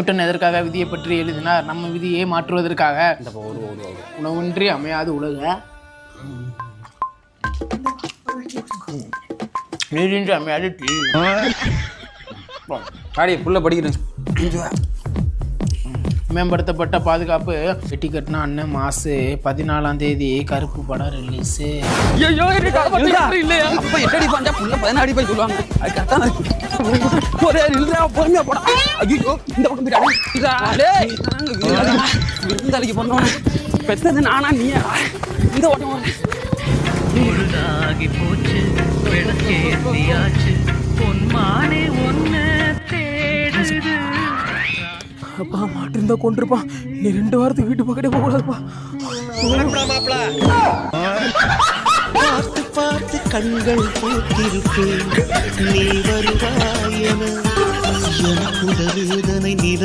Newton எதற்காக விதியை பற்றி எழுதினார்? நம்ம விதியை மாற்றுவதற்காக. உணவின்றி அமையாது உலக, நீரின்றி அமையாது டீ. பாடி புள்ள படிக்கிறேன். மேம்படுத்தப்பட்ட பாதுகாப்பு. வெட்டி கட்டின அண்ணன் மாசு 14ஆம் தேதி கருப்பு படம் ரிலீஸ். அப்ப எட்டடி பாஞ்சா புள்ள 16 அடி போய் சொல்லுவாங்க. அது கரெக்டான ஒரே இல்லையா பொறுமையா போடா. ஐயோ இந்த பக்கம் விருந்தாளிக்கு பண்ணோம். பெத்தது நானா நீயா? இந்த ஓட்டம் போச்சு பொன்மானே ஒன்னு தேடுது. அப்பா மாட்டிருந்தா கொண்டிருப்பான். நீ 2 வாரத்துக்கு வீட்டு பக்கத்தே போக கூடாதுப்பா. பார்த்து பார்த்து கண்கள் போட்டிருப்பேன், நீ வருவாயென எனக்கு வேதனை